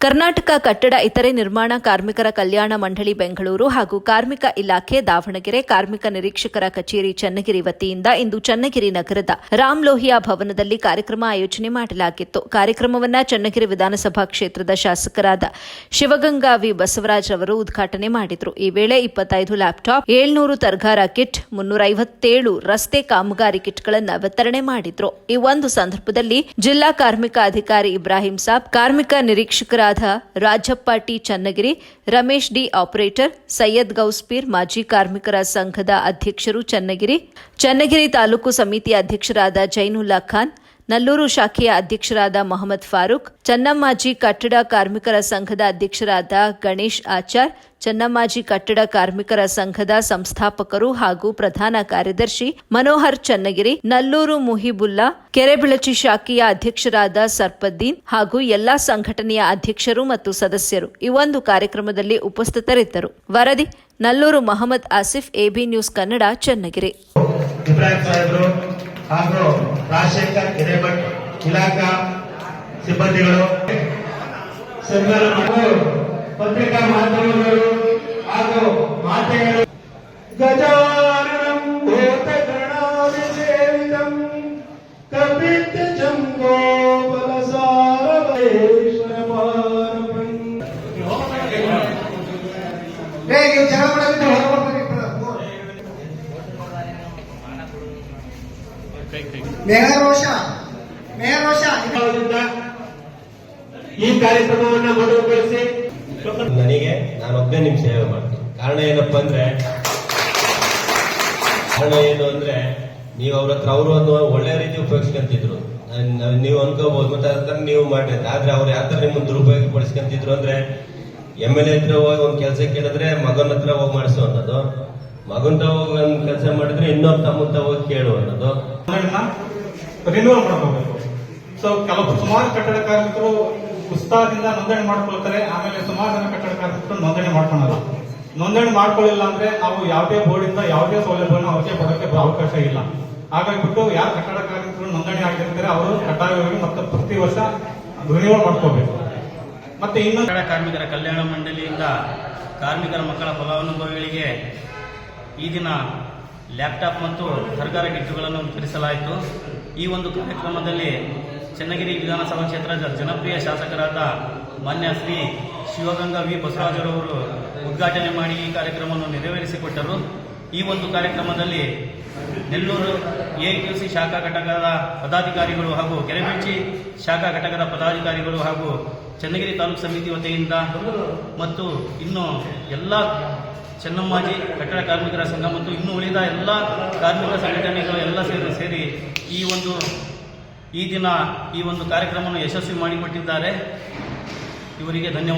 ಕರ್ನಾಟಕ ಕಟ್ಟಡ ಇತರೆ ನಿರ್ಮಾಣ ಕಾರ್ಮಿಕರ ಕಲ್ಯಾಣ ಮಂಡಳಿ ಬೆಂಗಳೂರು ಹಾಗೂ ಕಾರ್ಮಿಕ ಇಲಾಖೆ ದಾವಣಗೆರೆ ಕಾರ್ಮಿಕ ನಿರೀಕ್ಷಕರ ಕಚೇರಿ ಚನ್ನಗಿರಿ ವತಿಯಿಂದ ಇಂದು ಚನ್ನಗಿರಿ ನಗರದ ರಾಮ್ ಲೋಹಿಯಾ ಭವನದಲ್ಲಿ ಕಾರ್ಯಕ್ರಮ ಆಯೋಜನೆ ಮಾಡಲಾಗಿತ್ತು. ಕಾರ್ಯಕ್ರಮವನ್ನು ಚನ್ನಗಿರಿ ವಿಧಾನಸಭಾ ಕ್ಷೇತ್ರದ ಶಾಸಕರಾದ ಶಿವಗಂಗಾ ವಿ ಬಸವರಾಜ್ ಅವರು ಉದ್ಘಾಟನೆ ಮಾಡಿದರು. ಈ ವೇಳೆ 25 ಲ್ಯಾಪ್ಟಾಪ್, 700 ತರಗಾರ ಕಿಟ್, 357 ರಸ್ತೆ ಕಾಮಗಾರಿ ಕಿಟ್ಗಳನ್ನು ವಿತರಣೆ ಮಾಡಿದ್ರು. ಈ ಒಂದು ಸಂದರ್ಭದಲ್ಲಿ ಜಿಲ್ಲಾ ಕಾರ್ಮಿಕ ಅಧಿಕಾರಿ ಇಬ್ರಾಹಿಂ ಸಾಬ್, ಕಾರ್ಮಿಕ ನಿರೀಕ್ಷಕರಾದ Rajappa T Channagiri, Ramesh D operator, Syed Gouspeer, ಮಾಜಿ ಕಾರ್ಮಿಕರ ಸಂಘದ ಅಧ್ಯಕ್ಷರು ಚನ್ನಗಿರಿ ತಾಲೂಕು ಸಮಿತಿ ಅಧ್ಯಕ್ಷರಾದ ಜೈನುಲ್ಲಾ ಖಾನ್, ನಲ್ಲೂರು ಶಾಖೆಯ ಅಧ್ಯಕ್ಷರಾದ ಮೊಹಮ್ಮದ್ ಫಾರೂಕ್, ಚನ್ನಮ್ಮಾಜಿ ಕಟ್ಟಡ ಕಾರ್ಮಿಕರ ಸಂಘದ ಅಧ್ಯಕ್ಷರಾದ ಗಣೇಶ್ ಆಚಾರ್, ಚನ್ನಮ್ಮಾಜಿ ಕಟ್ಟಡ ಕಾರ್ಮಿಕರ ಸಂಘದ ಸಂಸ್ಥಾಪಕರು ಹಾಗೂ ಪ್ರಧಾನ ಕಾರ್ಯದರ್ಶಿ ಮನೋಹರ್ ಚನ್ನಗಿರಿ, ನಲ್ಲೂರು ಮುಹಿಬುಲ್ಲಾ, ಕೆರೆಬಿಳಚಿ ಶಾಖೆಯ ಅಧ್ಯಕ್ಷರಾದ ಸರ್ಪದ್ದೀನ್ ಹಾಗೂ ಎಲ್ಲಾ ಸಂಘಟನೆಯ ಅಧ್ಯಕ್ಷರು ಮತ್ತು ಸದಸ್ಯರು ಈ ಒಂದು ಕಾರ್ಯಕ್ರಮದಲ್ಲಿ ಉಪಸ್ಥಿತರಿದ್ದರು. ವರದಿ ನಲ್ಲೂರು ಮೊಹಮ್ಮದ್ ಆಸಿಫ್, ಎಬಿ ನ್ಯೂಸ್ ಕನ್ನಡ, ಚನ್ನಗಿರಿ. ಹಾಗೂ ರಾಜಶೇಖರ್ ಹಿರೇಮಠ್, ಇಲಾಖಾ ಸಿಬ್ಬಂದಿಗಳು, ಪತ್ರಿಕಾ ಮಾಧ್ಯಮಗಳು ಹಾಗೂ ಮಾತೆಯರು, ಗಜಾನನಂ ಭೂತಗಣಾಭಿಷೇವಿತಂ ಕಪಿತ್ ಜಂಬೋ ಬಲಸಾರವೇಶ್ವರ ಪಾರಪಂ. ಈ ಕಾರ್ಯಕ್ರಮವನ್ನು ಮೊದಲುಗೊಳಿಸಿ ನನಗೆ ನಾನೊಬ್ಬನೇ ನಿಮ್ ಸೇವೆ ಮಾಡ್ತೀನಿ. ಕಾರಣ ಏನು ಅಂದ್ರೆ ನೀವು ಅವ್ರ ಹತ್ರ ಅವರು ಒಂದು ಒಳ್ಳೆ ರೀತಿ ಉಪಯೋಗಿಸ್ಕೊಂತಿದ್ರು. ನೀವು ಅನ್ಕೋಬಹುದು ಮತ್ತೆ ಅದನ್ನ ನೀವು ಮಾಡಿದ್ರೆ, ಆದ್ರೆ ಅವ್ರು ಯಾವ ತರ ನಿಮ್ಮನ್ನು ದುರುಪಯೋಗ ಪಡಿಸ್ಕೊಂತಿದ್ರು ಅಂದ್ರೆ MLA ಹತ್ರ ಹೋಗಿ ಒಂದ್ ಕೆಲಸ ಕೇಳಿದ್ರೆ ಮಗನ ಹತ್ರ ಹೋಗಿ ಮಾಡಿಸು ಅನ್ನೋದು, ಮಗನ್ ಹೋಗಿ ಒಂದ್ ಕೆಲಸ ಮಾಡಿದ್ರೆ ಇನ್ನೊಬ್ಬ ತಮ್ಮ ಹೋಗಿ ಕೇಳು ಅನ್ನೋದು. ರಿನ್ಯೂವಲ್ ಮಾಡ್ಕೋಬೇಕು. ಸೊ ಸುಮಾರು ಕಟ್ಟಡ ಕಾರ್ಮಿಕರು ಉತ್ಸಾಹದಿಂದ ನೋಂದಣಿ ಮಾಡ್ಕೊಳ್ತಾರೆ. ಆಮೇಲೆ ಸುಮಾರು ಜನ ಕಟ್ಟಡ ಕಾರ್ಮಿಕರು ನೋಂದಣಿ ಮಾಡ್ಕೊಳ್ಳಲ್ಲ. ನೋಂದಣಿ ಮಾಡ್ಕೊಳ್ಳಿಲ್ಲ ಅಂದ್ರೆ ನಾವು ಯಾವುದೇ ಬೋರ್ಡಿಂದ ಯಾವುದೇ ಸೌಲಭ್ಯವನ್ನು ಅವ್ರಿಗೆ ಕೊಡೋಕೆ ಅವಕಾಶ ಇಲ್ಲ. ಹಾಗಾಗಿಬಿಟ್ಟು ಯಾರು ಕಟ್ಟಡ ಕಾರ್ಮಿಕರು ನೋಂದಣಿ ಆಗಿರ್ತಾರೆ ಅವರು ಕಡ್ಡಾಯವಾಗಿ ಮತ್ತೆ ಪ್ರತಿ ವರ್ಷ ರಿನ್ಯೂವಲ್ ಮಾಡ್ಕೋಬೇಕು. ಮತ್ತೆ ಇನ್ನು ಕಟ್ಟಡ ಕಾರ್ಮಿಕರ ಕಲ್ಯಾಣ ಮಂಡಳಿಯಿಂದ ಕಾರ್ಮಿಕರ ಮಕ್ಕಳ ಫಲಾನುಭವಿಗಳಿಗೆ ಈ ದಿನ ಲ್ಯಾಪ್ಟಾಪ್ ಮತ್ತು ತರಕಾರಿ ಕಿಟ್ಗಳನ್ನು ವಿತರಿಸಲಾಯಿತು. ಈ ಒಂದು ಕಾರ್ಯಕ್ರಮದಲ್ಲಿ ಚನ್ನಗಿರಿ ವಿಧಾನಸಭಾ ಕ್ಷೇತ್ರದ ಜನಪ್ರಿಯ ಶಾಸಕರಾದ ಮಾನ್ಯ ಶ್ರೀ ಶಿವಗಂಗಾ ವಿ ಬಸವರಾಜರವರು ಉದ್ಘಾಟನೆ ಮಾಡಿ ಈ ಕಾರ್ಯಕ್ರಮವನ್ನು ನೆರವೇರಿಸಿಕೊಟ್ಟರು. ಈ ಒಂದು ಕಾರ್ಯಕ್ರಮದಲ್ಲಿ ನೆಲ್ಲೂರು AQC ಶಾಖಾ ಘಟಕದ ಪದಾಧಿಕಾರಿಗಳು ಹಾಗೂ ಕೆರೆಬಿಳ್ಚಿ ಶಾಖಾ ಘಟಕದ ಪದಾಧಿಕಾರಿಗಳು ಹಾಗೂ ಚನ್ನಗಿರಿ ತಾಲೂಕು ಸಮಿತಿ ವತಿಯಿಂದ ಮತ್ತು ಇನ್ನು ಎಲ್ಲ ಚನ್ನಮ್ಮಾಜಿ ಕಟ್ಟಡ ಕಾರ್ಮಿಕರ ಸಂಘ ಮತ್ತು ಇನ್ನು ಉಳಿದ ಎಲ್ಲ ಕಾರ್ಮಿಕ ಸಂಘಟನೆಗಳು ಎಲ್ಲ ಸೇರಿ ಈ ದಿನ ಈ ಒಂದು ಕಾರ್ಯಕ್ರಮವನ್ನು ಯಶಸ್ವಿ ಮಾಡಿಕೊಟ್ಟಿದ್ದಾರೆ. ಇವರಿಗೆ ಧನ್ಯವಾದ.